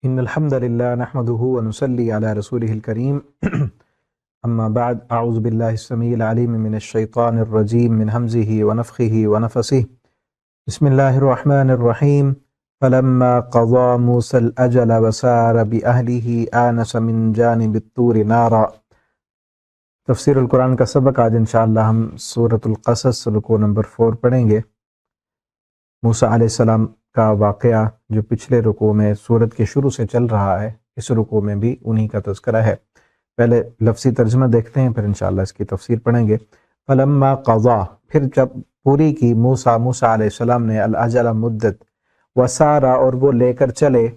ان الحمد للہ نحمده ونصلی علی رسولہ الکریم اما بعد اعوذ باللہ السمیع العلیم من الشیطان الرجیم من حمزہ ونفخہ ونفثہ بسم اللہ الرحمن الرحیم فلما قضى موسى الأجل وسار بأهله آنس من جانب الطور نارا۔ تفسیر القرآن کا سبق آج انشاءاللہ ہم سورۃ القصص رکوع نمبر 4 پڑھیں گے۔ موسیٰ علیہ السلام کا واقعہ جو پچھلے رکوع میں سورت کے شروع سے چل رہا ہے، اس رکوع میں بھی انہی کا تذکرہ ہے۔ پہلے لفظی ترجمہ دیکھتے ہیں، پھر انشاءاللہ اس کی تفسیر پڑھیں گے۔ فلما قضا، پھر جب پوری کی موسیٰ علیہ السلام نے الاجل مدت، وسارا اور وہ لے کر چلے،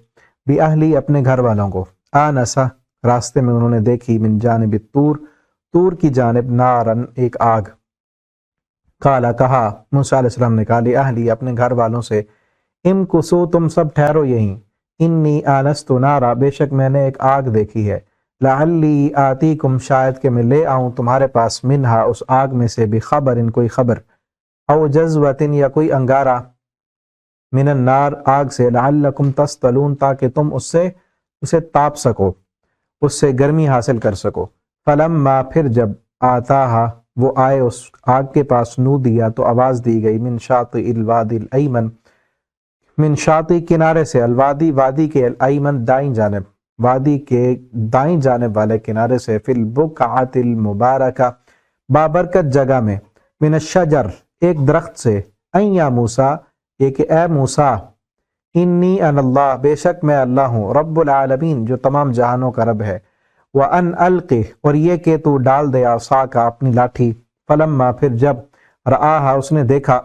باہلی اپنے گھر والوں کو، آنسا راستے میں انہوں نے دیکھی، من جانب طور کی جانب، نارن ایک آگ، قالا کہا، موسیٰ علیہ السلام نے کہا، لاہلی اپنے گھر والوں سے، امکثوا تم سب ٹھہرو یہیں، انی آنست نارا بے شک میں نے ایک آگ دیکھی ہے، لعلی آتیکم شاید کہ میں لے آؤں تمہارے پاس، منہا اس آگ میں سے، بخبر کوئی خبر، او جذوۃ یا کوئی انگارہ، من النار آگ سے، لعلکم تصطلون تاکہ تم اسے تاپ سکو، اس سے گرمی حاصل کر سکو۔ فلما پھر جب آتاہا وہ آئے اس آگ کے پاس، نودیا تو آواز دی گئی، من شاطئ الوادی الایمن، من شاطئ کنارے سے، الوادی وادی کے، الایمن دائیں جانب، وادی کے دائیں جانب والے کنارے سے، فی البقعۃ المبارکہ بابرکت جگہ میں، من الشجر ایک درخت سے، ان یا موسیٰ یہ کہ اے موسیٰ، انی انا اللہ بے شک میں اللہ ہوں، رب العالمین جو تمام جہانوں کا رب ہے، وَأَنْ أَلْقِ اور یہ کہ تو ڈال دے عصاک اپنی لاٹھی، فلما پھر جب رآہا اس نے دیکھا،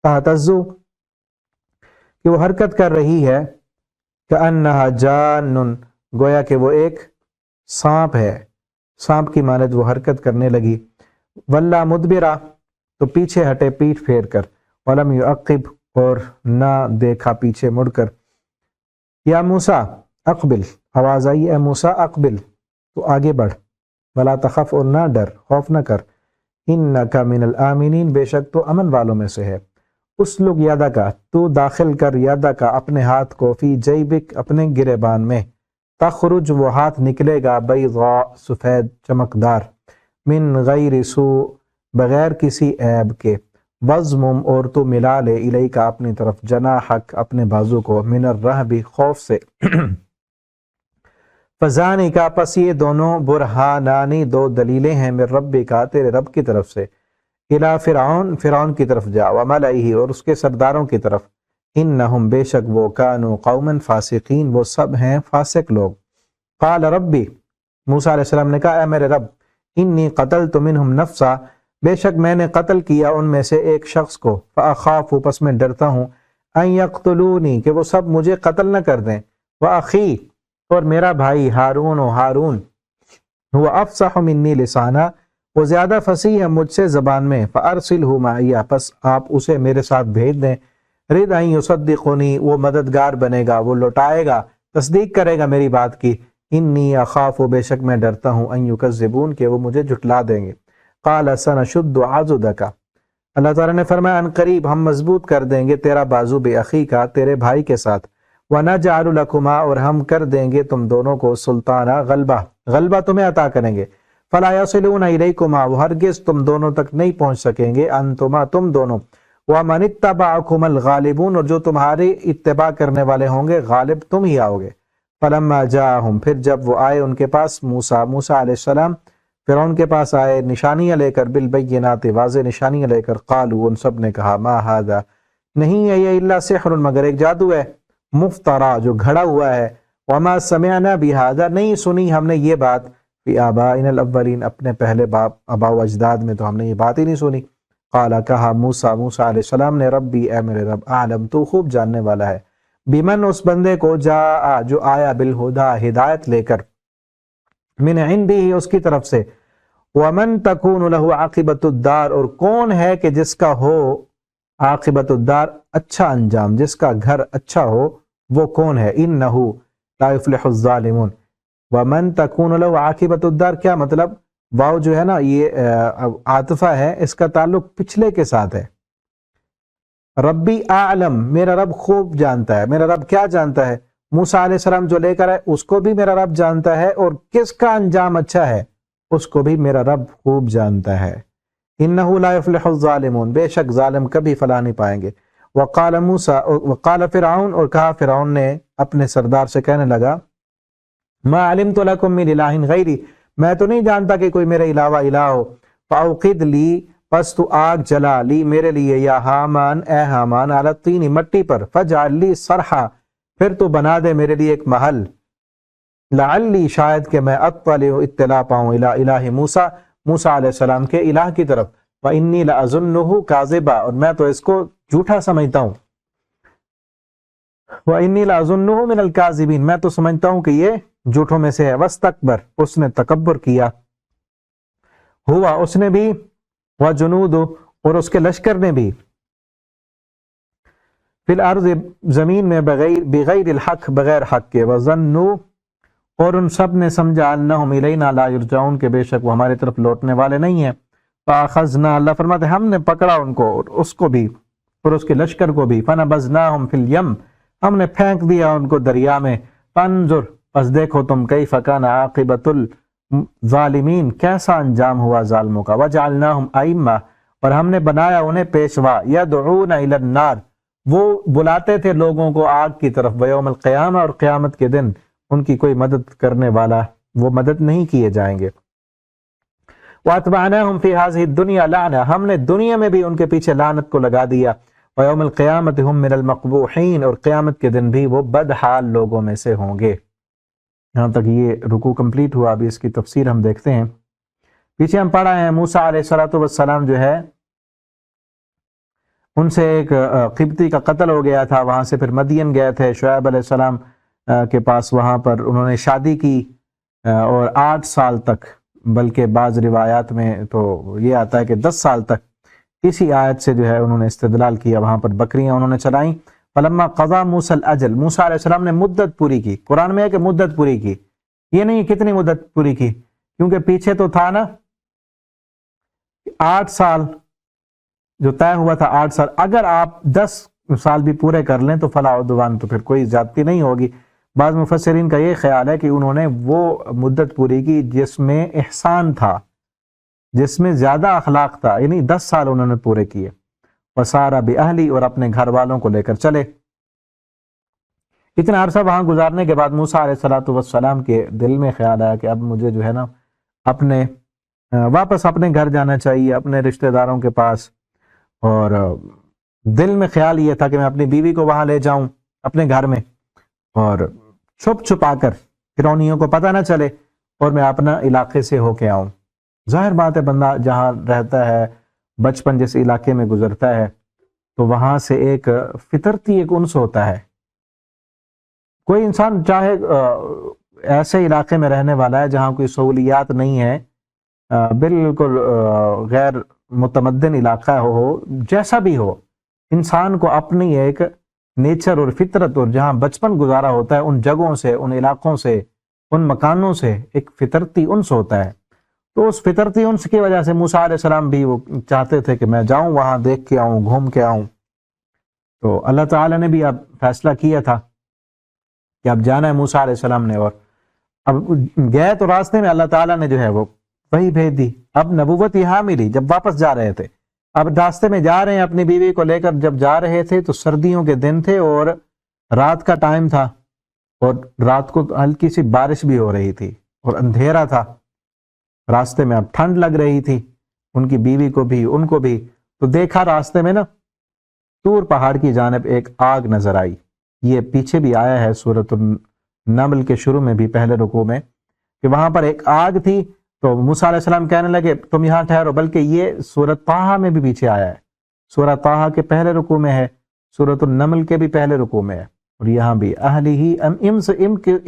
تہتز کہ وہ حرکت کر رہی ہے، کأنہا جان گویا کہ وہ ایک سانپ ہے، سانپ کی مانند وہ حرکت کرنے لگی، ولا مدبرہ تو پیچھے ہٹے پیٹھ پھیر کر، ولم یعقب اور نہ دیکھا پیچھے مڑ کر، یا موسیٰ اقبل آواز آئی، اے موسیٰ اقبل تو آگے بڑھ، ولا تخف اور نہ ڈر، خوف نہ کر، انک من الآمنین بے شک تو امن والوں میں سے ہے، اسلک یدک تو داخل کر، یدک اپنے ہاتھ کو، فی جیبک اپنے گریبان میں، تخرج وہ ہاتھ نکلے گا، بیضاء سفید چمکدار، من غیر سوء بغیر کسی عیب کے، وضمم اور تو ملا لے، الیک اپنی طرف، جناحک اپنے بازو کو، من الرہب خوف سے، فذانک پس یہ دونوں، برہانانی دو دلیلیں ہیں، من ربک تیرے رب کی طرف سے، الی فرعون کی طرف جا، وملئہ اور اس کے سرداروں کی طرف، انہم بے شک وہ، کانوا قوما فاسقین وہ سب ہیں فاسق لوگ۔ قال ربی موسیٰ علیہ السلام نے کہا، اے میرے رب، انی قتلت منہم نفسا بے شک میں نے قتل کیا ان میں سے ایک شخص کو، فاخاف پس میں ڈرتا ہوں، ان یقتلونی کہ وہ سب مجھے قتل نہ کر دیں، واخی اور میرا بھائی ہارون هو افصح منی لسانا وہ زیادہ فصیح ہے مجھ سے زبان میں، فارسلہ معی پس آپ اسے میرے ساتھ بھیج دیں، رد ان یصدقنی وہ مددگار بنے گا، وہ لوٹائے گا، تصدیق کرے گا میری بات کی، انی اخاف بے شک میں ڈرتا ہوں، ان یکذبون کہ وہ مجھے جھٹلا دیں گے۔ قال سنشد عضدک اللہ تعالیٰ نے فرمایا ان قریب ہم مضبوط کر دیں گے تیرا بازو، بے اخی کا تیرے بھائی کے ساتھ، وَنَجْعَلُ لَكُمَا اور ہم کر دیں گے تم دونوں کو، سلطانہ غلبہ تمہیں عطا کریں گے، فَلَا يَصِلُونَ إِلَيْكُمَا وہ ہرگز تم دونوں تک نہیں پہنچ سکیں گے، أَنْتُمَا تم دونوں، وَمَنِ اتَّبَعَكُمَ الْغَالِبُونَ اور جو تمہاری اتباع کرنے والے ہوں گے، غالب تم ہی آؤ گے۔ فَلَمَّا جَاءَهُمْ پھر جب وہ آئے ان کے پاس، موسیٰ علیہ السلام فرعون کے پاس آئے نشانیاں لے کر، بالبینات واضح نشانیاں لے کر، قالوا ان سب نے کہا، ما ھذا نہیں ہے یہ، الا سحر مگر ایک جادو ہے، مفترا جو گھڑا ہوا ہے، وما سمعنا بھذا نہیں سنی ہم نے یہ بات، فی آبائنا الاولین اپنے پہلے آباء و اجداد میں تو ہم نے یہ بات ہی نہیں سنی۔ قالا کہا موسیٰ علیہ السلام نے، ربی اے میرے رب، اعلم تو خوب جاننے والا ہے، بمن اس بندے کو، جاء جو آیا، بالہدی ہدایت لے کر، من عندہ اس کی طرف سے، ومن تکون لہ عاقبۃ الدار اور کون ہے کہ جس کا ہو عاقبۃ الدار اچھا انجام، جس کا گھر اچھا ہو وہ کون ہے، انہ لا یفلح الظالمون، ومن تکون لہ عاقبۃ الدار کیا مطلب، واو جو ہے نا یہ عاطفہ ہے، اس کا تعلق پچھلے کے ساتھ ہے، ربی اعلم میرا رب خوب جانتا ہے، میرا رب کیا جانتا ہے، موسیٰ علیہ السلام جو لے کر آئے اس کو بھی میرا رب جانتا ہے، اور کس کا انجام اچھا ہے اس کو بھی میرا رب خوب جانتا ہے۔ انہ لا یفلح الظالمون، بے شک ظالم کبھی فلاح نہیں پائیں گے۔ وقال فرعون، اور کہا فرعون نے اپنے سردار سے کہنے لگا، ما علمت لکم من الہ غیری، میں تو نہیں جانتا کہ کوئی میرے علاوہ الہ ہو، فاوقد لی، پس تو آگ جلا، لی میرے لیے، یا حامان، اے حامان، علی الطین، مٹی پر، فجعل لی صرحا، پھر تو بنا دے میرے لیے ایک محل، لعلی، شاید کہ میں اطلع، اطلاع پاؤں، الی الہ موسیٰ، موسیٰ علیہ السلام کے الہ کی طرف، وانی لاظنہ کاذبا، اور میں تو اس کو جھوٹا سمجھتا ہوں، وانی لاظنہ من الکاذبین، میں تو سمجھتا ہوں کہ یہ جھوٹوں میں سے ہے، واستکبر، اس نے تکبر کیا، ہوا، اس نے بھی، وجنود، اور اس کے لشکر نے بھی، فی الارض، زمین میں، بغیر الحق، بغیر حق کے، وظنوا، اور ان سب نے سمجھا، انہم الینا لا یرجعون، کہ بے شک وہ ہماری طرف لوٹنے والے نہیں ہیں، فاخذنا، اللہ فرماتے ہم نے پکڑا ان کو، اور اس کو بھی، اور اس کے لشکر کو بھی، فنبذناہم فی الیم، ہم نے پھینک دیا ان کو دریا میں، فانظر، پس دیکھو تم، کیف کان عاقبۃ الظالمین، کیسا انجام ہوا ظالموں کا، وجعلناہم ائمہ، اور ہم نے بنایا انہیں پیشوا، یدعون الی النار، وہ بلاتے تھے لوگوں کو آگ کی طرف، ویوم القیامہ، اور قیامت کے دن ان کی کوئی مدد کرنے والا، وہ مدد نہیں کیے جائیں گے، وَأَتْبَعْنَاهُمْ فِي هَذِهِ الدُّنْيَا لَعْنَةً، ہم نے دنیا میں بھی ان کے پیچھے لعنت کو لگا دیا، وَيَوْمِ الْقِيَامَةِ هُمْ مِنَ الْمَقْبُوحِينَ، اور قیامت کے دن بھی وہ بدحال لوگوں میں سے ہوں گے۔ یہاں تک یہ رکوع کمپلیٹ ہوا، ابھی اس کی تفسیر ہم دیکھتے ہیں۔ پیچھے ہم پڑھا ہے موسیٰ علیہ السلام جو ہے ان سے ایک قبطی کا قتل ہو گیا تھا، وہاں سے پھر مدین گئے تھے شعیب علیہ السلام کے پاس، وہاں پر انہوں نے شادی کی، اور 8 سال تک، بلکہ بعض روایات میں تو یہ آتا ہے کہ 10 سال تک، اسی آیت سے جو ہے انہوں نے استدلال کیا، وہاں پر بکریاں انہوں نے چلائیں۔ فلما قضا موسیٰ الاجل، موسیٰ علیہ السلام نے مدت پوری کی، قرآن میں ہے کہ مدت پوری کی، یہ نہیں کتنی مدت پوری کی، کیونکہ پیچھے تو تھا نا 8 سال جو طے ہوا تھا، 8 سال، اگر آپ 10 سال بھی پورے کر لیں تو فلا عدوان، تو پھر کوئی زیادتی نہیں ہوگی۔ بعض مفسرین کا یہ خیال ہے کہ انہوں نے وہ مدت پوری کی جس میں احسان تھا، جس میں زیادہ اخلاق تھا، یعنی 10 سال انہوں نے پورے کیے، وسارا بأہلی، اور اپنے گھر والوں کو لے کر چلے۔ اتنا عرصہ وہاں گزارنے کے بعد موسیٰ علیہ السلام کے دل میں خیال آیا کہ اب مجھے جو ہے نا واپس اپنے گھر جانا چاہیے، اپنے رشتہ داروں کے پاس، اور دل میں خیال یہ تھا کہ میں اپنی بیوی کو وہاں لے جاؤں اپنے گھر میں، اور چھپ چھپا کر فرعونیوں کو پتہ نہ چلے، اور میں اپنا علاقے سے ہو کے آؤں۔ ظاہر بات ہے، بندہ جہاں رہتا ہے، بچپن جس علاقے میں گزرتا ہے، تو وہاں سے ایک فطرتی ایک انس ہوتا ہے۔ کوئی انسان چاہے ایسے علاقے میں رہنے والا ہے جہاں کوئی سہولیات نہیں ہے، بالکل غیر متمدن علاقہ ہو، جیسا بھی ہو، انسان کو اپنی ایک نیچر اور فطرت، اور جہاں بچپن گزارا ہوتا ہے، ان جگہوں سے، ان علاقوں سے، ان مکانوں سے ایک فطرتی انس ہوتا ہے۔ تو اس فطرتی انس کی وجہ سے موسیٰ علیہ السلام بھی وہ چاہتے تھے کہ میں جاؤں وہاں، دیکھ کے آؤں، گھوم کے آؤں۔ تو اللہ تعالیٰ نے بھی اب فیصلہ کیا تھا کہ اب جانا ہے موسیٰ علیہ السلام نے، اور اب گئے تو راستے میں اللہ تعالیٰ نے جو ہے وہ وہی بھیج دی۔ اب نبوت یہاں ملی جب واپس جا رہے تھے، اب راستے میں جا رہے ہیں اپنی بیوی کو لے کر، جب جا رہے تھے تو سردیوں کے دن تھے اور رات کا ٹائم تھا، اور رات کو ہلکی سی بارش بھی ہو رہی تھی اور اندھیرا تھا، راستے میں اب ٹھنڈ لگ رہی تھی ان کی بیوی کو بھی، ان کو بھی۔ تو دیکھا راستے میں نا طور پہاڑ کی جانب ایک آگ نظر آئی، یہ پیچھے بھی آیا ہے سورۃ النمل کے شروع میں بھی، پہلے رکوع میں، کہ وہاں پر ایک آگ تھی۔ تو موسیٰ علیہ السلام کہنے لگے تم یہاں ٹھہرو، بلکہ یہ سورۃ طٰہٰ میں بھی پیچھے آیا ہے، سورۃ طٰہٰ کے پہلے رکوع میں ہے، سورۃ النمل کے بھی پہلے رکوع میں ہے، اور یہاں بھی اہلہ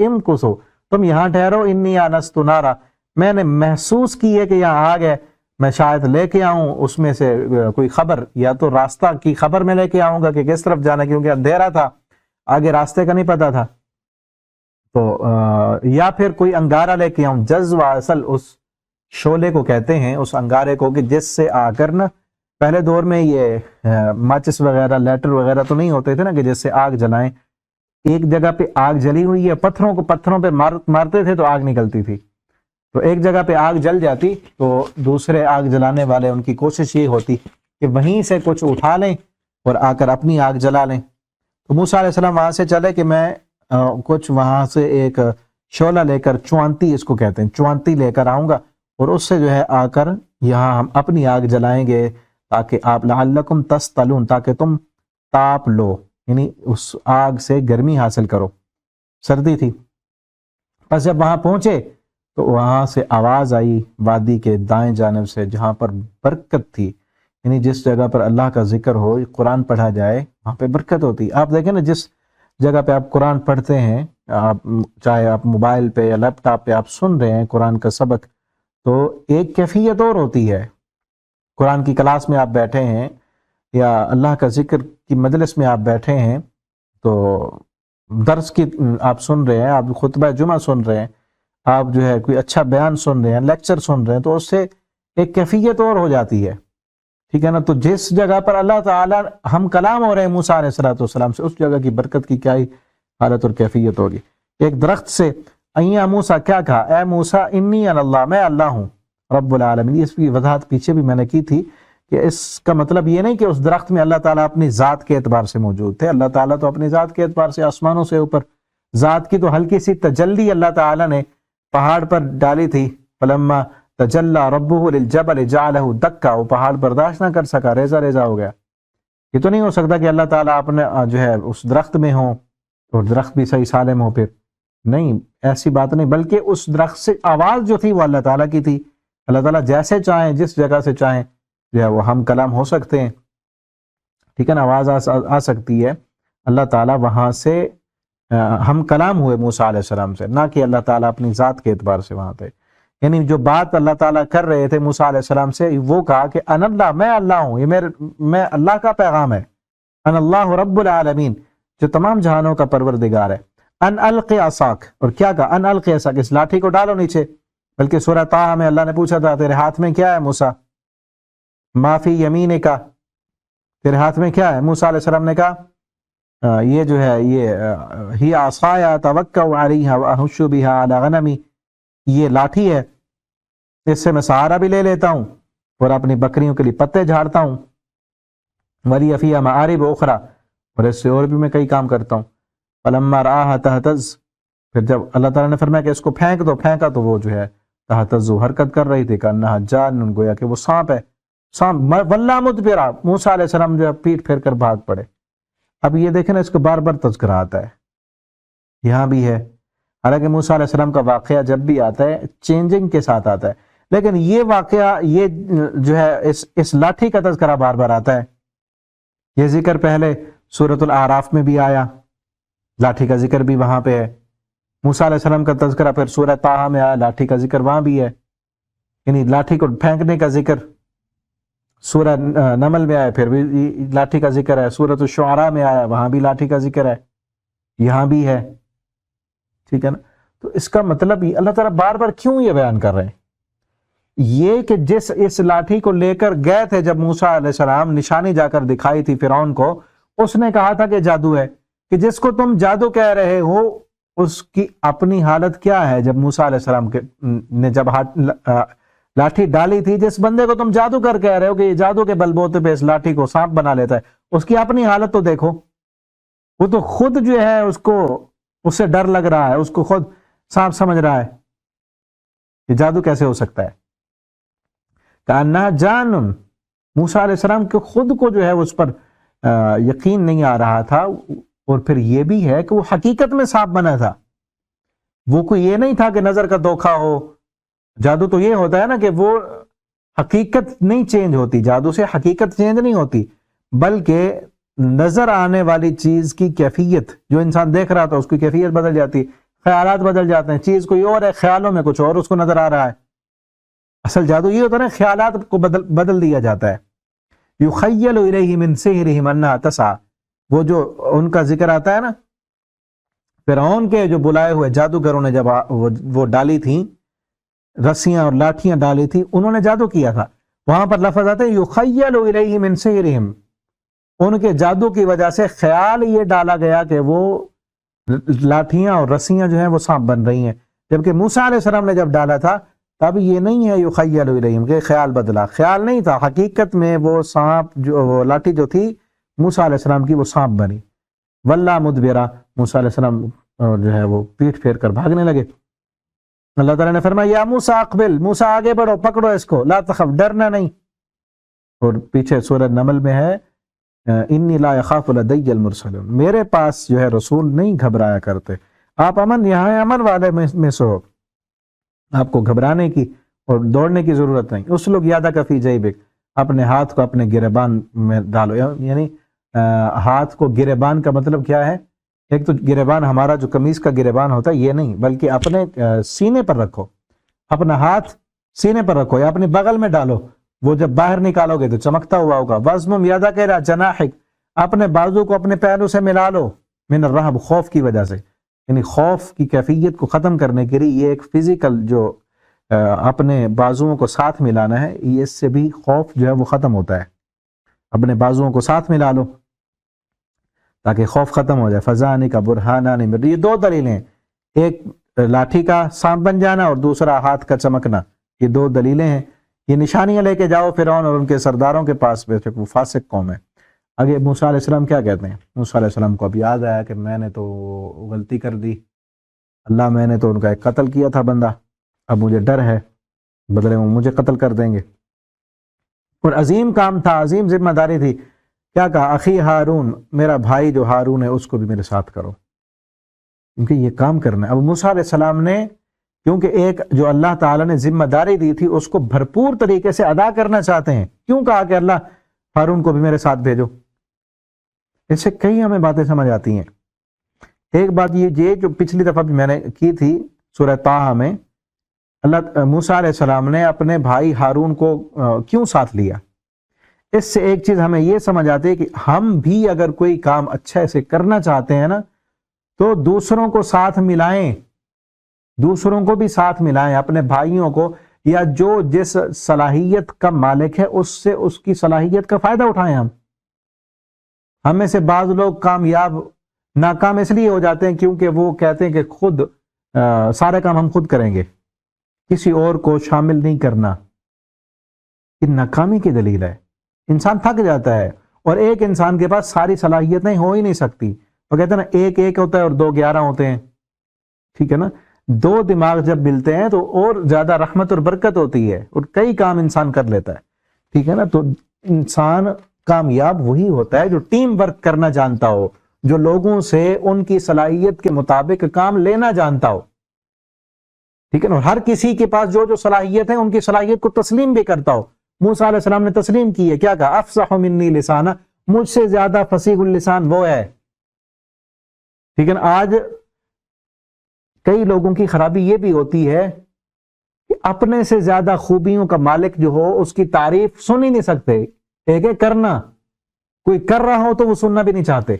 امکثوا، تم یہاں ٹھہرو، انی آنست نارا، میں نے محسوس کی ہے کہ یہاں آگ ہے، میں شاید لے کے آؤں اس میں سے کوئی خبر، یا تو راستہ کی خبر میں لے کے آؤں گا کہ کس طرف جانا، کیونکہ اندھیرا تھا، آگے راستے کا نہیں پتا تھا، تو یا پھر کوئی انگارہ لے کے آؤں۔ جذوہ اصل اس شعلے کو کہتے ہیں، اس انگارے کو، کہ جس سے آ کر نا، پہلے دور میں یہ ماچس وغیرہ، لیٹر وغیرہ تو نہیں ہوتے تھے نا کہ جس سے آگ جلائیں، ایک جگہ پہ آگ جلی ہوئی ہے، پتھروں پہ مارتے تھے تو آگ نکلتی تھی، تو ایک جگہ پہ آگ جل جاتی تو دوسرے آگ جلانے والے ان کی کوشش یہ ہوتی کہ وہیں سے کچھ اٹھا لیں اور آ کر اپنی آگ جلا لیں۔ تو موسیٰ علیہ السلام وہاں سے چلے کہ میں کچھ وہاں سے ایک شعلہ لے کر، چوانتی اس کو کہتے ہیں، چوانتی لے کر آؤں گا اور اس سے جو ہے آ کر یہاں ہم اپنی آگ جلائیں گے تاکہ آپ لعلکم تسطلون، تاکہ تم تاپ لو، یعنی اس آگ سے گرمی حاصل کرو، سردی تھی۔ پس جب وہاں پہنچے تو وہاں سے آواز آئی وادی کے دائیں جانب سے، جہاں پر برکت تھی، یعنی جس جگہ پر اللہ کا ذکر ہو، قرآن پڑھا جائے، وہاں پہ برکت ہوتی۔ آپ دیکھیں نا، جس جگہ پہ آپ قرآن پڑھتے ہیں، چاہے آپ موبائل پہ یا لیپ ٹاپ پہ آپ سن رہے ہیں قرآن کا سبق، تو ایک کیفیت اور ہوتی ہے۔ قرآن کی کلاس میں آپ بیٹھے ہیں یا اللہ کا ذکر کی مجلس میں آپ بیٹھے ہیں، تو درس کی آپ سن رہے ہیں، آپ خطبہ جمعہ سن رہے ہیں، آپ جو ہے کوئی اچھا بیان سن رہے ہیں، لیکچر سن رہے ہیں، تو اس سے ایک کیفیت اور ہو جاتی ہے، ٹھیک ہے نا۔ تو جس جگہ پر اللہ تعالیٰ ہم کلام ہو رہے ہیں موسیٰ علیہ السلام سے، اس جگہ کی برکت کی کیا ہی حالت اور کیفیت ہوگی۔ ایک درخت سے ایّا موسیٰ کیا کہا، اے موسیٰ انی انا اللہ، میں اللہ ہوں رب العالمین۔ اس کی وضاحت پیچھے بھی میں نے کی تھی کہ اس کا مطلب یہ نہیں کہ اس درخت میں اللہ تعالیٰ اپنی ذات کے اعتبار سے موجود تھے، اللہ تعالیٰ تو اپنی ذات کے اعتبار سے آسمانوں سے اوپر، ذات کی تو ہلکی سی تجلی اللہ تعالیٰ نے پہاڑ پر ڈالی تھی، فلما تجلی ربہ للجبل جعلہ دکا، وہ پہاڑ برداشت نہ کر سکا، ریزہ ریزہ ہو گیا۔ یہ تو نہیں ہو سکتا کہ اللہ تعالیٰ اپنے جو ہے اس درخت میں ہوں اور درخت بھی صحیح سالم ہو، پھر نہیں، ایسی بات نہیں، بلکہ اس درخت سے آواز جو تھی وہ اللہ تعالیٰ کی تھی۔ اللہ تعالیٰ جیسے چاہیں، جس جگہ سے چاہیں جو ہے وہ ہم کلام ہو سکتے ہیں، ٹھیک ہے نا، آواز آ سکتی ہے۔ اللہ تعالیٰ وہاں سے ہم کلام ہوئے موسیٰ علیہ السلام سے، نہ کہ اللہ تعالیٰ اپنی ذات کے اعتبار سے وہاں پہ، یعنی جو بات اللہ تعالیٰ کر رہے تھے موسیٰ علیہ السلام سے، وہ کہا کہ ان اللہ، میں اللہ ہوں، یہ میں اللہ کا پیغام ہے، ان اللہ رب العالمین، جو تمام جہانوں کا پروردگار ہے۔ ان القی عصاک، اور کیا کہا، ان القی عصاک، اس لاٹھی کو ڈالو نیچے۔ بلکہ سورہ طٰہٰ میں اللہ نے پوچھا تھا تیرے ہاتھ میں کیا ہے موسیٰ، ما فی یمینک، تیرے ہاتھ میں کیا ہے؟ موسیٰ علیہ السلام نے کہا یہ جو ہے، یہ ہی عصای اتوکأ علیہا واہش بہا علی غنمی، یہ لاٹھی ہے، اس سے میں سہارا بھی لے لیتا ہوں اور اپنی بکریوں کے لیے پتے جھاڑتا ہوں، ولی فیہا مآرب اخری، اور اس سے اور بھی میں کئی کام کرتا ہوں۔ فلما رآہا تہتز، پھر جب اللہ تعالیٰ نے فرمایا کہ اس کو پھینک دو، پھینکا تو وہ جو ہے تہتز، حرکت کر رہی تھی، کانہا جان، گویا کہ وہ سانپ ہے، سانپ، ولا مدبرا، موسیٰ علیہ السلام جو ہے پیٹ پھیر کر بھاگ پڑے۔ اب یہ دیکھیں نا، اس کو بار بار تذکرہ آتا ہے، یہاں بھی ہے، حالانکہ موسیٰ علیہ السلام کا واقعہ جب بھی آتا ہے چینجنگ کے ساتھ آتا ہے، لیکن یہ واقعہ، یہ جو ہے اس لاٹھی کا تذکرہ بار بار آتا ہے۔ یہ ذکر پہلے سورۃ الاعراف میں بھی آیا، لاٹھی کا ذکر بھی وہاں پہ ہے۔ موسیٰ علیہ السلام کا تذکرہ پھر سورہ طٰہٰ میں آیا، لاٹھی کا ذکر وہاں بھی ہے، یعنی لاٹھی کو پھینکنے کا ذکر سورہ نمل میں آیا، پھر بھی لاٹھی کا ذکر ہے، سورۃ الشعراء میں آیا، وہاں بھی لاٹھی کا ذکر ہے، یہاں بھی ہے، ٹھیک ہے نا۔ تو اس کا مطلب اللہ تعالیٰ بار بار کیوں یہ بیان کر رہے ہیں؟ یہ کہ اس لاٹھی کو لے کر گئے تھے جب موسیٰ علیہ السلام، نشانی جا کر دکھائی تھی فرعون کو، اس نے کہا تھا کہ جادو ہے، کہ جس کو تم جادو کہہ رہے ہو اس کی اپنی حالت کیا ہے؟ جب موسیٰ علیہ السلام نے جب لاٹھی ڈالی تھی، جس بندے کو تم جادو کر کہہ رہے ہو کہ یہ جادو کے بل بوتے پہ اس لاٹھی کو سانپ بنا لیتا ہے، اس کی اپنی حالت تو دیکھو، وہ تو خود جو ہے اس سے ڈر لگ رہا ہے، اس کو خود سانپ سمجھ رہا ہے، یہ جادو کیسے ہو سکتا ہے؟ کأنہا جان، موسیٰ علیہ السلام کے خود کو جو ہے اس پر یقین نہیں آ رہا تھا، اور پھر یہ بھی ہے کہ وہ حقیقت میں سانپ بنا تھا، وہ کوئی یہ نہیں تھا کہ نظر کا دھوکہ ہو۔ جادو تو یہ ہوتا ہے نا کہ وہ حقیقت نہیں چینج ہوتی، جادو سے حقیقت چینج نہیں ہوتی، بلکہ نظر آنے والی چیز کی کیفیت، جو انسان دیکھ رہا تھا اس کی کیفیت بدل جاتی، خیالات بدل جاتے ہیں، چیز کوئی اور ہے، خیالوں میں کچھ اور اس کو نظر آ رہا ہے۔ اصل جادو یہ ہوتا ہے نا، خیالات کو بدل دیا جاتا ہے۔ یخیل الیہ من سحرہم انہا تسعی، وہ جو ان کا ذکر آتا ہے نا، فرعون کے جو بلائے ہوئے جادوگروں نے جب وہ ڈالی تھیں رسیاں اور لاٹھیاں ڈالی تھی، انہوں نے جادو کیا تھا، وہاں پر لفظ آتے ہیں یخیل الیہ من سحرہم، ان کے جادو کی وجہ سے خیال یہ ڈالا گیا کہ وہ لاٹھیاں اور رسیاں جو ہیں وہ سانپ بن رہی ہیں، جبکہ موسیٰ علیہ السلام نے جب ڈالا تھا تب یہ نہیں ہے یخیل الیہم کہ خیال بدلا، خیال نہیں تھا، حقیقت میں وہ سانپ وہ لاٹھی جو تھی موسیٰ علیہ السلام کی وہ سانپ بنی۔ واللہ مدبرا، موسیٰ علیہ السلام جو ہے وہ پیٹ پھیر کر بھاگنے لگے۔ اللہ تعالیٰ نے فرمایا یا موسیٰ اقبل، موسیٰ آگے بڑھو، پکڑو اس کو، لا تخف، ڈرنا نہیں۔ اور پیچھے سورہ نمل میں ہے انی لا یخاف لدی المرسلون، میرے پاس جو ہے رسول نہیں گھبرایا کرتے، آپ امن یہاں امن والے میں سے ہو، آپ کو گھبرانے کی اور دوڑنے کی ضرورت نہیں۔ اس لوگ یادہ کفی جیبک، اپنے ہاتھ کو اپنے گریبان میں ڈالو، یعنی ہاتھ کو گریبان کا مطلب کیا ہے؟ ایک تو گریبان ہمارا جو قمیص کا گریبان ہوتا ہے یہ نہیں، بلکہ اپنے سینے پر رکھو، اپنا ہاتھ سینے پر رکھو یا اپنے بغل میں ڈالو، وہ جب باہر نکالو گے تو چمکتا ہوا ہوگا۔ وَضْمُمْ يَدَكَ إِلَىٰ جَنَاحِكَ، اپنے بازو کو اپنے پہلو سے ملا لو، من الرہب، خوف کی وجہ سے، یعنی خوف کی کیفیت کو ختم کرنے کے لیے یہ ایک فزیکل جو اپنے بازوؤں کو ساتھ ملانا ہے، یہ اس سے بھی خوف جو ہے وہ ختم ہوتا ہے۔ اپنے بازوؤں کو ساتھ ملا لو تاکہ خوف ختم ہو جائے۔ فَذَانِكَ بُرْهَانَانِ مِن، یہ دو دلیلیں، ایک لاٹھی کا سانپ بن جانا اور دوسرا ہاتھ کا چمکنا، یہ دو دلیلیں ہیں۔ یہ نشانیاں لے کے جاؤ فرعون اور ان کے سرداروں کے پاس، بے شک وہ فاسق قوم ہے۔ آگے موسیٰ علیہ السلام کیا کہتے ہیں؟ موسیٰ علیہ السلام کو اب یاد آیا کہ میں نے تو غلطی کر دی، اللہ میں نے تو ان کا ایک قتل کیا تھا بندہ، اب مجھے ڈر ہے بدلے میں مجھے قتل کر دیں گے، اور عظیم کام تھا، عظیم ذمہ داری تھی۔ کیا کہا؟ اخی ہارون، میرا بھائی جو ہارون ہے اس کو بھی میرے ساتھ کرو، کیونکہ یہ کام کرنا ہے۔ اب موسیٰ علیہ السلام نے کیونکہ ایک جو اللہ تعالیٰ نے ذمہ داری دی تھی اس کو بھرپور طریقے سے ادا کرنا چاہتے ہیں، کیوں کہا کہ اللہ ہارون کو بھی میرے ساتھ بھیجو؟ اس سے کئی ہمیں باتیں سمجھ آتی ہیں۔ ایک بات یہ جو پچھلی دفعہ بھی میں نے کی تھی سورہ طٰہٰ میں، اللہ موسیٰ علیہ السلام نے اپنے بھائی ہارون کو کیوں ساتھ لیا؟ اس سے ایک چیز ہمیں یہ سمجھ آتی ہے کہ ہم بھی اگر کوئی کام اچھے سے کرنا چاہتے ہیں نا تو دوسروں کو ساتھ ملائیں، دوسروں کو بھی ساتھ ملائیں، اپنے بھائیوں کو، یا جو جس صلاحیت کا مالک ہے اس سے اس کی صلاحیت کا فائدہ اٹھائیں۔ ہم میں سے بعض لوگ کامیاب ناکام اس لیے ہو جاتے ہیں کیونکہ وہ کہتے ہیں کہ خود سارے کام ہم خود کریں گے، کسی اور کو شامل نہیں کرنا۔ یہ ناکامی کی دلیل ہے، انسان تھک جاتا ہے، اور ایک انسان کے پاس ساری صلاحیتیں ہو ہی نہیں سکتی۔ وہ کہتے ہیں نا ایک ایک ہوتا ہے اور دو 11 ہوتے ہیں، ٹھیک ہے نا؟ دو دماغ جب ملتے ہیں تو اور زیادہ رحمت اور برکت ہوتی ہے اور کئی کام انسان کر لیتا ہے، ٹھیک ہے نا؟ تو انسان کامیاب وہی ہوتا ہے جو ٹیم ورک کرنا جانتا ہو، جو لوگوں سے ان کی صلاحیت کے مطابق کام لینا جانتا ہو، ٹھیک ہے نا؟ اور ہر کسی کے پاس جو جو صلاحیت ہے ان کی صلاحیت کو تسلیم بھی کرتا ہو۔ موسیٰ علیہ السلام نے تسلیم کی ہے، کیا کہا؟ افصح منی لسانا، مجھ سے زیادہ فصیح اللسان وہ ہے، ٹھیک ہے نا؟ آج کئی لوگوں کی خرابی یہ بھی ہوتی ہے کہ اپنے سے زیادہ خوبیوں کا مالک جو ہو اس کی تعریف سن ہی نہیں سکتے، ایک ایک کرنا، کوئی کر رہا ہو تو وہ سننا بھی نہیں چاہتے۔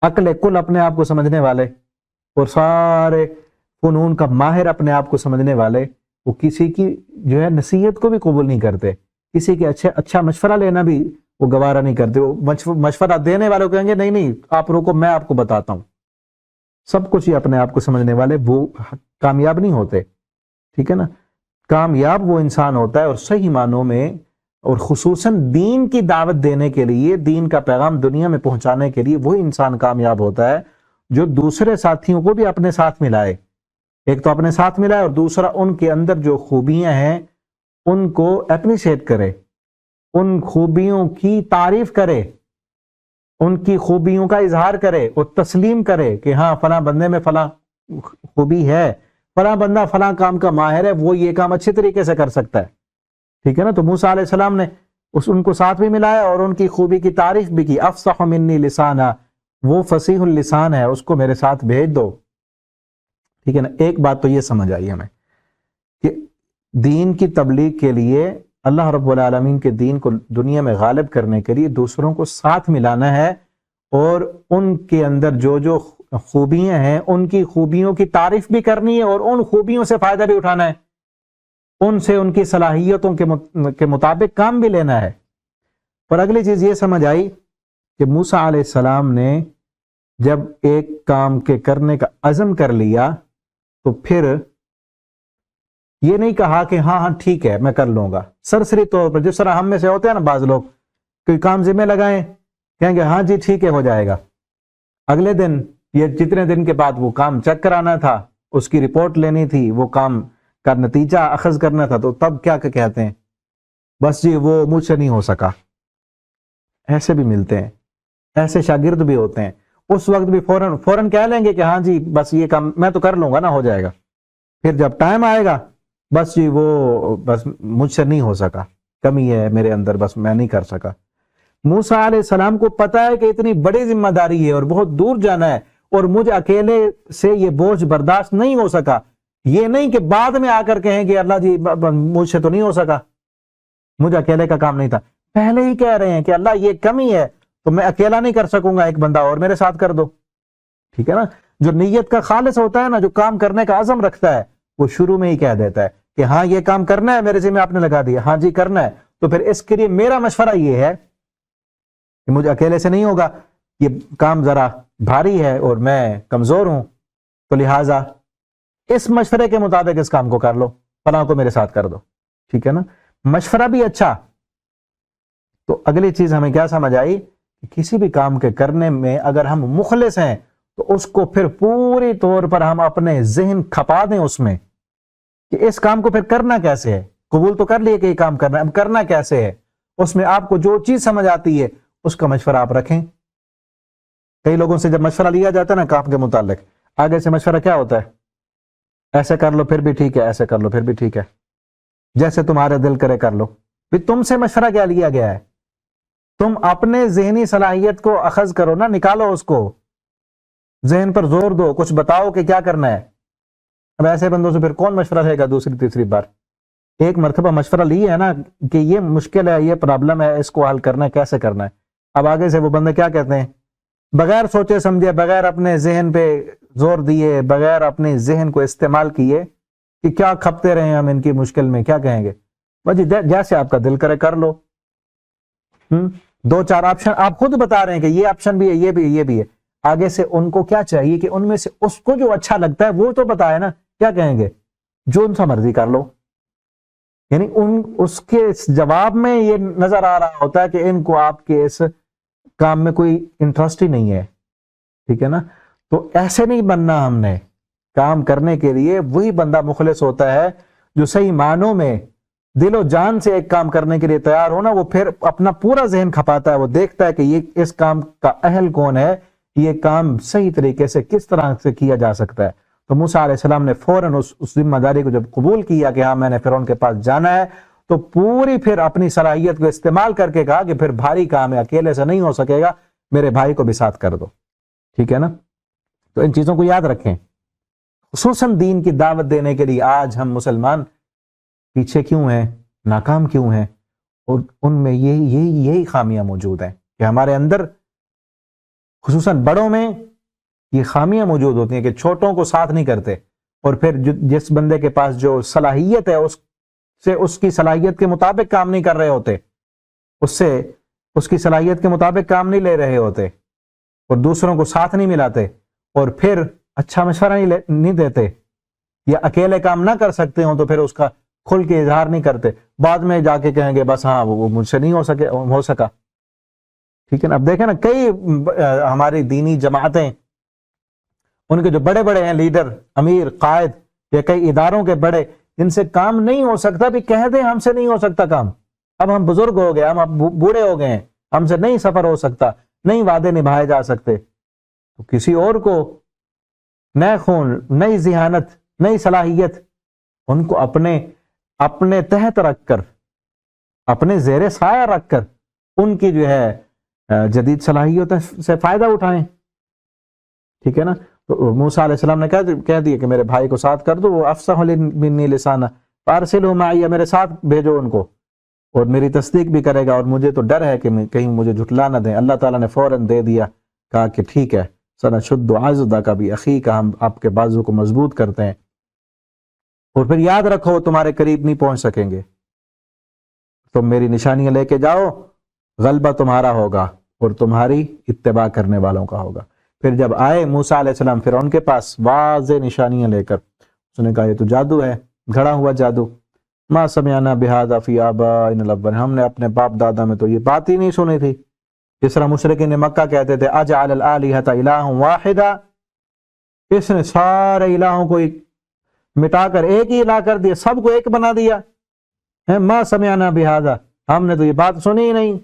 عقل کل اپنے آپ کو سمجھنے والے اور سارے فنون کا ماہر اپنے آپ کو سمجھنے والے، وہ کسی کی جو ہے نصیحت کو بھی قبول نہیں کرتے، کسی کے اچھا مشورہ لینا بھی وہ گوارا نہیں کرتے۔ وہ مشورہ دینے والے کہیں گے نہیں نہیں آپ رکو میں آپ کو بتاتا ہوں۔ سب کچھ ہی اپنے آپ کو سمجھنے والے وہ کامیاب نہیں ہوتے، ٹھیک ہے نا؟ کامیاب وہ انسان ہوتا ہے، اور صحیح معنوں میں اور خصوصاً دین کی دعوت دینے کے لیے، دین کا پیغام دنیا میں پہنچانے کے لیے وہی انسان کامیاب ہوتا ہے جو دوسرے ساتھیوں کو بھی اپنے ساتھ ملائے۔ ایک تو اپنے ساتھ ملائے اور دوسرا ان کے اندر جو خوبیاں ہیں ان کو اپریشیٹ کرے، ان خوبیوں کی تعریف کرے، ان کی خوبیوں کا اظہار کرے اور تسلیم کرے کہ ہاں فلاں بندے میں فلاں خوبی ہے، فلاں بندہ فلاں کام کا ماہر ہے، وہ یہ کام اچھے طریقے سے کر سکتا ہے، ٹھیک ہے نا؟ تو موسیٰ علیہ السلام نے ان کو ساتھ بھی ملایا اور ان کی خوبی کی تعریف بھی کی۔ افصح منی لسانا، وہ فصیح اللسان ہے، اس کو میرے ساتھ بھیج دو، ٹھیک ہے نا؟ ایک بات تو یہ سمجھ آئی ہمیں کہ دین کی تبلیغ کے لیے، اللہ رب العالمین کے دین کو دنیا میں غالب کرنے کے لیے دوسروں کو ساتھ ملانا ہے، اور ان کے اندر جو جو خوبیاں ہیں ان کی خوبیوں کی تعریف بھی کرنی ہے، اور ان خوبیوں سے فائدہ بھی اٹھانا ہے، ان سے ان کی صلاحیتوں کے مطابق کام بھی لینا ہے۔ اور اگلی چیز یہ سمجھ آئی کہ موسیٰ علیہ السلام نے جب ایک کام کے کرنے کا عزم کر لیا تو پھر یہ نہیں کہا کہ ہاں ہاں ٹھیک ہے میں کر لوں گا، سرسری طور پر جس طرح ہم میں سے ہوتے ہیں نا بعض لوگ، کوئی کام ذمہ لگائیں کہیں گے ہاں جی ٹھیک ہے ہو جائے گا، اگلے دن یہ جتنے دن کے بعد وہ کام چیک کرانا تھا، اس کی رپورٹ لینی تھی، وہ کام کا نتیجہ اخذ کرنا تھا، تو تب کیا کہتے ہیں، بس جی وہ مجھ سے نہیں ہو سکا۔ ایسے بھی ملتے ہیں، ایسے شاگرد بھی ہوتے ہیں، اس وقت بھی فوراً کہہ لیں گے کہ ہاں جی بس یہ کام میں تو کر لوں گا نا، ہو جائے گا، پھر جب ٹائم آئے گا بس جی وہ بس مجھ سے نہیں ہو سکا، کمی ہے میرے اندر، بس میں نہیں کر سکا۔ موسیٰ علیہ السلام کو پتا ہے کہ اتنی بڑی ذمہ داری ہے اور بہت دور جانا ہے اور مجھے اکیلے سے یہ بوجھ برداشت نہیں ہو سکا، یہ نہیں کہ بعد میں آ کر کہیں کہ اللہ جی مجھ سے تو نہیں ہو سکا، مجھے اکیلے کا کام نہیں تھا، پہلے ہی کہہ رہے ہیں کہ اللہ یہ کمی ہے تو میں اکیلا نہیں کر سکوں گا، ایک بندہ اور میرے ساتھ کر دو، ٹھیک ہے نا۔ جو نیت کا خالص ہوتا ہے نا، جو کام کرنے کا عزم رکھتا ہے، وہ شروع میں ہی کہہ دیتا ہے کہ ہاں یہ کام کرنا ہے، میرے ذمہ آپ نے لگا دیا، ہاں جی کرنا ہے، تو پھر اس کے لیے میرا مشورہ یہ ہے کہ مجھے اکیلے سے نہیں ہوگا، یہ کام ذرا بھاری ہے اور میں کمزور ہوں، تو لہٰذا اس مشورے کے مطابق اس کام کو کر لو، فلاں کو میرے ساتھ کر دو، ٹھیک ہے نا۔ مشورہ بھی اچھا۔ تو اگلی چیز ہمیں کیا سمجھ آئی کہ کسی بھی کام کے کرنے میں اگر ہم مخلص ہیں تو اس کو پھر پوری طور پر ہم اپنے ذہن کھپا دیں اس میں کہ اس کام کو پھر کرنا کیسے ہے، قبول تو کر لیے کہ یہ کام کرنا ہے، اب کرنا کیسے ہے، اس میں آپ کو جو چیز سمجھ آتی ہے اس کا مشورہ آپ رکھیں۔ کئی لوگوں سے جب مشورہ لیا جاتا ہے نا کام کے متعلق، آگے سے مشورہ کیا ہوتا ہے، ایسے کر لو پھر بھی ٹھیک ہے، ایسے کر لو پھر بھی ٹھیک ہے، جیسے تمہارے دل کرے کر لو۔ پھر تم سے مشورہ کیا لیا گیا ہے، تم اپنے ذہنی صلاحیت کو اخذ کرو نا، نکالو اس کو، ذہن پر زور دو، کچھ بتاؤ کہ کیا کرنا ہے۔ اب ایسے بندوں سے پھر کون مشورہ لے گا دوسری تیسری بار؟ ایک مرتبہ مشورہ لی ہے نا کہ یہ مشکل ہے، یہ پرابلم ہے، اس کو حل کرنا ہے، کیسے کرنا ہے، اب آگے سے وہ بندے کیا کہتے ہیں، بغیر سوچے سمجھے، بغیر اپنے ذہن پہ زور دیے، بغیر اپنے ذہن کو استعمال کیے کہ کیا کھپتے رہے ہم ان کی مشکل میں، کیا کہیں گے، بھائی جیسے آپ کا دل کرے کر لو۔ دو چار آپشن آپ خود بتا رہے ہیں کہ یہ آپشن بھی ہے، یہ بھی ہے، یہ بھی ہے، آگے سے ان کو کیا چاہیے کہ ان میں سے اس کو جو اچھا لگتا ہے وہ تو بتائے نا، کیا کہیں گے، جو ان سا مرضی کر لو، یعنی اس کے جواب میں یہ نظر آ رہا ہوتا ہے کہ ان کو آپ کے اس کام میں کوئی انٹرسٹ ہی نہیں ہے، ٹھیک ہے نا۔ تو ایسے نہیں بننا، ہم نے کام کرنے کے لیے وہی بندہ مخلص ہوتا ہے جو صحیح معنوں میں دل و جان سے ایک کام کرنے کے لیے تیار ہونا، وہ پھر اپنا پورا ذہن کھپاتا ہے، وہ دیکھتا ہے کہ یہ اس کام کا اہل کون ہے، یہ کام صحیح طریقے سے کس طرح سے کیا جا سکتا ہے۔ تو موسیٰ علیہ السلام نے فوراً اس ذمہ داری کو جب قبول کیا کہ ہاں میں نے فرعون کے پاس جانا ہے، تو پوری پھر اپنی صلاحیت کو استعمال کر کے کہا کہ پھر بھاری کام ہے، اکیلے سے نہیں ہو سکے گا، میرے بھائی کو بھی ساتھ کر دو، ٹھیک ہے نا۔ تو ان چیزوں کو یاد رکھیں، خصوصاً دین کی دعوت دینے کے لیے آج ہم مسلمان پیچھے کیوں ہیں، ناکام کیوں ہیں، اور ان میں یہی خامیاں موجود ہیں کہ ہمارے اندر خصوصاً بڑوں میں یہ خامیاں موجود ہوتی ہیں کہ چھوٹوں کو ساتھ نہیں کرتے، اور پھر جس بندے کے پاس جو صلاحیت ہے اس کی صلاحیت کے مطابق کام نہیں کر رہے ہوتے، اس کی صلاحیت کے مطابق کام نہیں لے رہے ہوتے، اور دوسروں کو ساتھ نہیں ملاتے، اور پھر اچھا مشورہ نہیں دیتے، یا اکیلے کام نہ کر سکتے ہوں تو پھر اس کا کھل کے اظہار نہیں کرتے، بعد میں جا کے کہیں گے بس ہاں وہ مجھ سے نہیں ہو سکا، ٹھیک ہے نا۔ اب دیکھیں نا کئی ہماری دینی جماعتیں، ان کے جو بڑے بڑے ہیں لیڈر، امیر، قائد، یا کئی اداروں کے بڑے، ان سے کام نہیں ہو سکتا، بھی کہہ دیں ہم سے نہیں ہو سکتا کام، اب ہم بزرگ ہو گئے، ہم اب بوڑھے ہو گئے ہیں، ہم سے نہیں سفر ہو سکتا، نہیں وعدے نبھائے جا سکتے، تو کسی اور کو نئے خون، نئی ذہانت، نئی صلاحیت، ان کو اپنے تحت رکھ کر، اپنے زیر سایہ رکھ کر ان کی جو ہے جدید صلاحیتوں سے فائدہ اٹھائیں، ٹھیک ہے نا۔ تو موسیٰ علیہ السلام نے کہہ دیا کہ میرے بھائی کو ساتھ کر دو، وہ افصح منی لسانا فارسلہ معی، میرے ساتھ بھیجو ان کو، اور میری تصدیق بھی کرے گا، اور مجھے تو ڈر ہے کہ کہیں مجھے جھٹلا نہ دیں۔ اللہ تعالیٰ نے فوراً دے دیا، کہا کہ ٹھیک ہے، سنشد عضدک بأخیک، ہم آپ کے بازو کو مضبوط کرتے ہیں، اور پھر یاد رکھو وہ تمہارے قریب نہیں پہنچ سکیں گے، تم میری نشانیاں لے کے جاؤ، غلبہ تمہارا ہوگا اور تمہاری اتباع کرنے والوں کا ہوگا۔ پھر جب آئے موسیٰ علیہ السلام فرعون کے پاس واضح نشانیاں لے کر، اس نے کہا یہ تو جادو ہے، گھڑا ہوا جادو، ما سمعنا بہذا فی آبائنا الاولین، ہم نے اپنے باپ دادا میں تو یہ بات ہی نہیں سنی تھی۔ جس طرح مشرکین مکہ کہتے تھے اجعل الآلہۃ الہا واحدا، اس نے سارے الہوں کو مٹا کر ایک ہی الہ کر دیا، سب کو ایک بنا دیا۔ ما سمعنا بہذا، ہم نے تو یہ بات سنی ہی نہیں،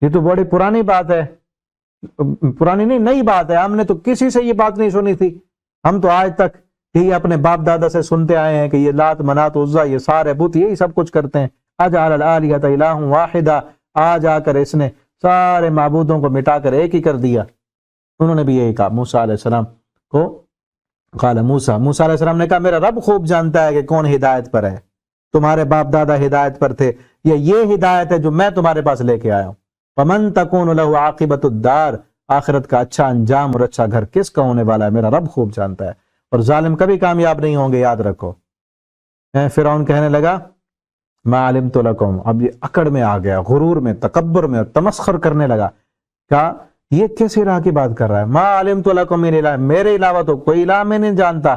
یہ تو بڑی پرانی بات ہے، پرانی نہیں نئی بات ہے، ہم نے تو کسی سے یہ بات نہیں سنی تھی، ہم تو آج تک یہی اپنے باپ دادا سے سنتے آئے ہیں کہ یہ لات منات عزا یہ سارے بت یہی سب کچھ کرتے ہیں۔ اجعل الآلہۃ الہا واحدا، آج آ کر اس نے سارے معبودوں کو مٹا کر ایک ہی کر دیا۔ انہوں نے بھی یہی کہا موسیٰ علیہ السلام کو، قال موسیٰ علیہ السلام نے کہا میرا رب خوب جانتا ہے کہ کون ہدایت پر ہے، تمہارے باپ دادا ہدایت پر تھے یا یہ ہدایت ہے جو میں تمہارے پاس لے کے آیا ہوں۔ فمن تکون له عاقبۃ الدار، آخرت کا اچھا انجام اور اچھا گھر کس کا ہونے والا ہے میرا رب خوب جانتا ہے، اور ظالم کبھی کامیاب نہیں ہوں گے، یاد رکھو۔ فرعون کہنے لگا ما علمت لکم، اب یہ اکڑ میں آ گیا، غرور میں، تکبر میں، اور تمسخر کرنے لگا، کہا یہ کس الہ کی بات کر رہا ہے، ما علمت لکم من الہ، میرے علاوہ تو کوئی الہ میں نہیں جانتا۔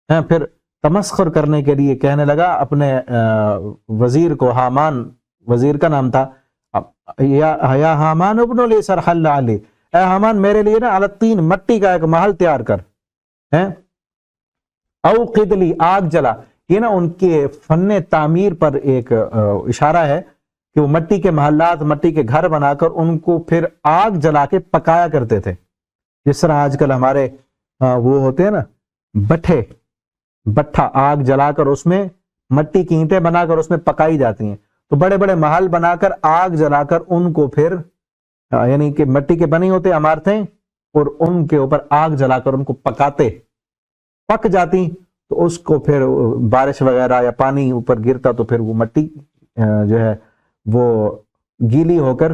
پھر تمسخر کرنے کے لیے کہنے لگا اپنے وزیر کو، حامان وزیر کا نام تھا، یا حامان ابن لی صرحا لعلی، اے حامان میرے لیے نا علطین مٹی کا ایک محل تیار کر، اوقد لی آگ جلا، یہ نا ان کے فن تعمیر پر ایک اشارہ ہے کہ وہ مٹی کے محلات، مٹی کے گھر بنا کر ان کو پھر آگ جلا کے پکایا کرتے تھے، جس طرح آج کل ہمارے وہ ہوتے ہیں نا بٹھا، آگ جلا کر اس میں مٹی کی اینٹیں بنا کر اس میں پکائی جاتی ہیں، تو بڑے بڑے محل بنا کر آگ جلا کر ان کو پھر یعنی کہ مٹی کے بنی ہوتے عمارتیں اور ان کے اوپر آگ جلا کر ان کو پکاتے، پک جاتی تو اس کو پھر بارش وغیرہ یا پانی اوپر گرتا تو پھر وہ مٹی جو ہے وہ گیلی ہو کر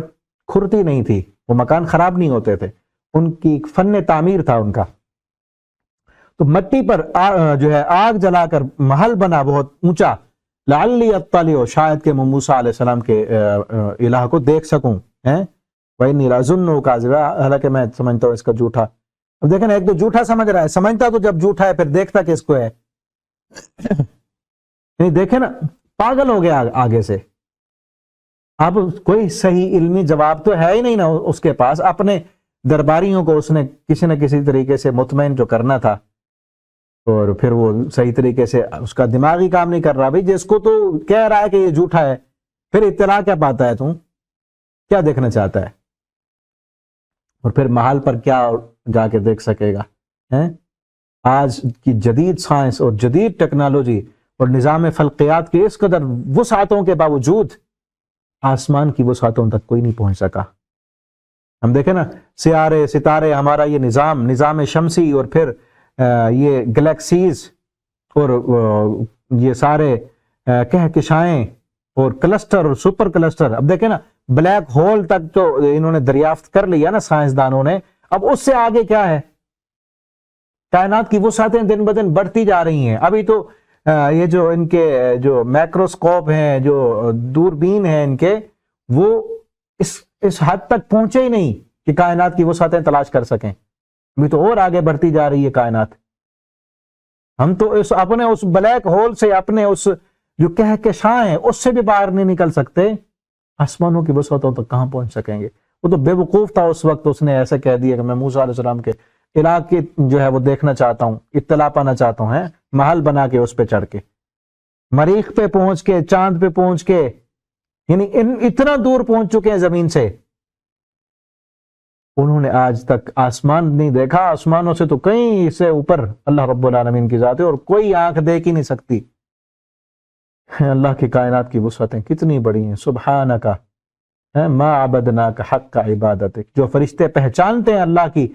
کھرتی نہیں تھی، وہ مکان خراب نہیں ہوتے تھے، ان کی فن تعمیر تھا ان کا۔ تو مٹی پر جو ہے آگ جلا کر محل بنا بہت اونچا، لعلی اطلع، شاید کہ میں موسیٰ علیہ السلام کے الہ کو دیکھ سکوں، وَإِنِّي لَأَظُنُّهُ كَاذِبًا، حالانکہ میں سمجھتا ہوں اس کا جھوٹا۔ اب دیکھیں نا، ایک تو جھوٹا سمجھ رہا ہے، سمجھتا تو جب جھوٹا ہے پھر دیکھتا کس کو ہے، یعنی دیکھیں نا پاگل ہو گیا آگے سے۔ اب کوئی صحیح علمی جواب تو ہے ہی نہیں نا اس کے پاس، اپنے درباریوں کو اس نے کسی نہ کسی طریقے سے مطمئن جو کرنا تھا، اور پھر وہ صحیح طریقے سے اس کا دماغی کام نہیں کر رہا، بھائی جس کو تو کہہ رہا ہے کہ یہ جھوٹا ہے، پھر اطلاع کیا پاتا ہے، تم کیا دیکھنا چاہتا ہے، اور پھر محل پر کیا جا کے دیکھ سکے گا۔ آج کی جدید سائنس اور جدید ٹیکنالوجی اور نظام فلکیات کے اس قدر وسعتوں کے باوجود آسمان کی وسعتوں تک کوئی نہیں پہنچ سکا۔ ہم دیکھیں نا سیارے ستارے، ہمارا یہ نظام شمسی، اور پھر یہ گلیکسیز اور یہ سارے کہکشائیں اور کلسٹر اور سپر کلسٹر، اب دیکھیں نا بلیک ہول تک تو انہوں نے دریافت کر لیا نا سائنسدانوں نے، اب اس سے آگے کیا ہے؟ کائنات کی وسعتیں دن بدن بڑھتی جا رہی ہیں۔ ابھی تو یہ جو ان کے جو مائکروسکوپ ہیں، جو دوربین ہیں ان کے، وہ اس حد تک پہنچے ہی نہیں کہ کائنات کی وسعتیں تلاش کر سکیں، ابھی تو اور آگے بڑھتی جا رہی ہے کائنات۔ ہم تو اپنے اس بلیک ہول سے، اپنے اس جو کہکشاں ہیں اس سے بھی باہر نہیں نکل سکتے، آسمانوں کی وسعتوں تک کہاں پہنچ سکیں گے؟ وہ تو بے وقوف تھا اس وقت، اس نے ایسے کہہ دیا کہ میں موسیٰ علیہ السلام کے الہ کی جو ہے وہ دیکھنا چاہتا ہوں، اطلاع پانا چاہتا ہوں، محل بنا کے اس پہ چڑھ کے، مریخ پہ پہنچ کے، چاند پہ پہنچ کے، یعنی اتنا دور پہنچ چکے ہیں زمین سے، انہوں نے آج تک آسمان نہیں دیکھا، آسمانوں سے تو کہیں سے اوپر اللہ رب العالمین کی ذات ہے، اور کوئی آنکھ دیکھ ہی نہیں سکتی۔ اللہ کی کائنات کی وسعتیں کتنی بڑی ہیں، سبحانک ما عبدناک حق عبادتک، جو فرشتے پہچانتے ہیں اللہ کی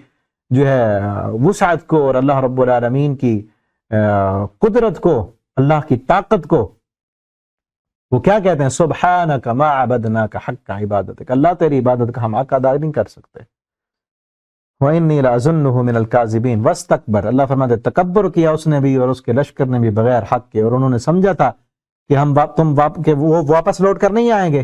جو ہے وسعت کو، اور اللہ رب العالمین کی قدرت کو، اللہ کی طاقت کو، وہ کیا کہتے ہیں؟ سبحانک ما عبدناک حق عبادتک، اللہ تیری عبادت کا ہم حق ادا نہیں کر سکتے۔ وَإِنِّي لَأَظُنُّهُ مِنَ الْكَاذِبِينَ وَاسْتَكْبَرَ، اللہ فرماتے ہیں تکبر کیا اس نے بھی اور اس کے لشکر نے بھی بغیر حق کے، اور انہوں نے سمجھا تھا کہ وہ واپس لوٹ کر نہیں آئیں گے۔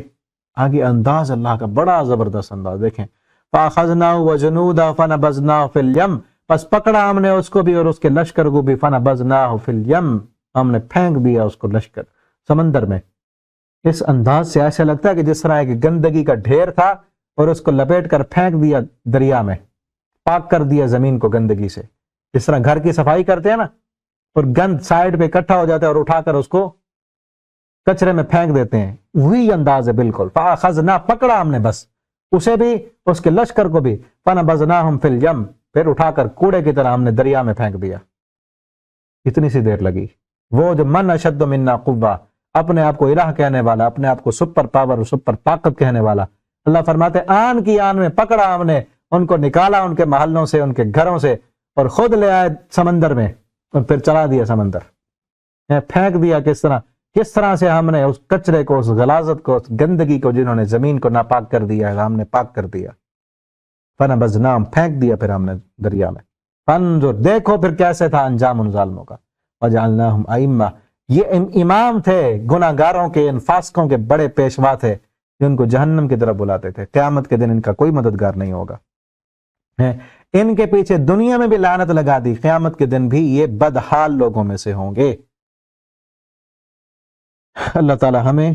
آگے انداز اللہ کا بڑا زبردست انداز دیکھیں، فاخذناه وجنوده فنبذناه في اليم، پس پکڑا ہم نے اس کو بھی اور اس کے لشکر کو بھی، فنبذناه في اليم، ہم نے پھینک دیا اس کو لشکر سمندر میں۔ اس انداز سے ایسا لگتا ہے کہ جس طرح ایک گندگی کا ڈھیر تھا اور اس کو لپیٹ کر پھینک دیا دریا میں، پاک کر دیا زمین کو گندگی سے، جس طرح گھر کی صفائی کرتے ہیں نا اور گند سائڈ پہ اکٹھا ہو جاتا ہے اور اٹھا کر اس کو کچرے میں پھینک دیتے ہیں، وہی انداز ہے بالکل۔ فاخذنا، پکڑا ہم نے بس اسے بھی اس کے لشکر کو بھی، فنبذناہم فی الیم، پھر اٹھا کر کوڑے کی طرح ہم نے دریا میں پھینک دیا۔ اتنی سی دیر لگی۔ وہ جو من اشد منا قوہ، اپنے آپ کو الہ کہنے والا، اپنے آپ کو سپر پاور اور سپر طاقت کہنے والا، اللہ فرماتے آن کی آن میں پکڑا ہم نے ان کو، نکالا ان کے محلوں سے، ان کے گھروں سے، اور خود لے آئے سمندر میں اور پھر چلا دیا سمندر، پھینک دیا۔ کس طرح سے ہم نے اس کچرے کو، اس غلاظت کو، اس گندگی کو، جنہوں نے زمین کو ناپاک کر دیا ہے، ہم نے پاک کر دیا۔ فنبذناہم، پھینک دیا پھر ہم نے دریا میں۔ فانظر، دیکھو پھر کیسے تھا انجام ان ظالموں کا۔ وجعلناہم ائمہ، یہ امام تھے گناہ گاروں کے، ان فاسقوں کے بڑے پیشوا تھے جو ان کو جہنم کی طرف بلاتے تھے۔ قیامت کے دن ان کا کوئی مددگار نہیں ہوگا۔ ان کے پیچھے دنیا میں بھی لعنت لگا دی، قیامت کے دن بھی یہ بدحال لوگوں میں سے ہوں گے۔ اللہ تعالی ہمیں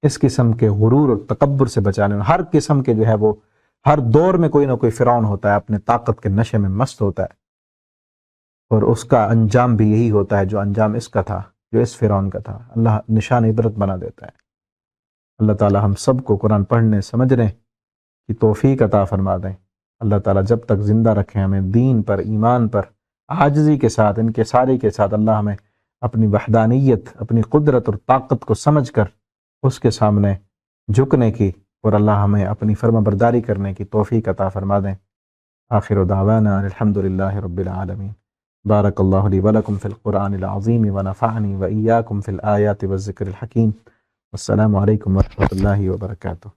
اس قسم کے غرور اور تکبر سے بچانے۔ ہر قسم کے جو ہے وہ ہر دور میں کوئی نہ کوئی فرعون ہوتا ہے، اپنے طاقت کے نشے میں مست ہوتا ہے، اور اس کا انجام بھی یہی ہوتا ہے جو انجام اس کا تھا، جو اس فرعون کا تھا۔ اللہ نشان عبرت بنا دیتا ہے۔ اللہ تعالی ہم سب کو قرآن پڑھنے سمجھنے کی توفیق عطا فرما دیں۔ اللہ تعالیٰ جب تک زندہ رکھیں ہمیں دین پر، ایمان پر، عاجزی کے ساتھ، ان کے سارے کے ساتھ اللہ ہمیں اپنی وحدانیت، اپنی قدرت اور طاقت کو سمجھ کر اس کے سامنے جھکنے کی، اور اللہ ہمیں اپنی فرما برداری کرنے کی توفیق عطا فرما دیں۔ آخر دعوانا الحمدللہ رب العالمین۔ بارک اللہ لی ولکم فی القرآن العظیم ونفعنی وإیاکم فی الآیات والذکر الحکیم۔ السلام علیکم ورحمۃ اللہ وبرکاتہ۔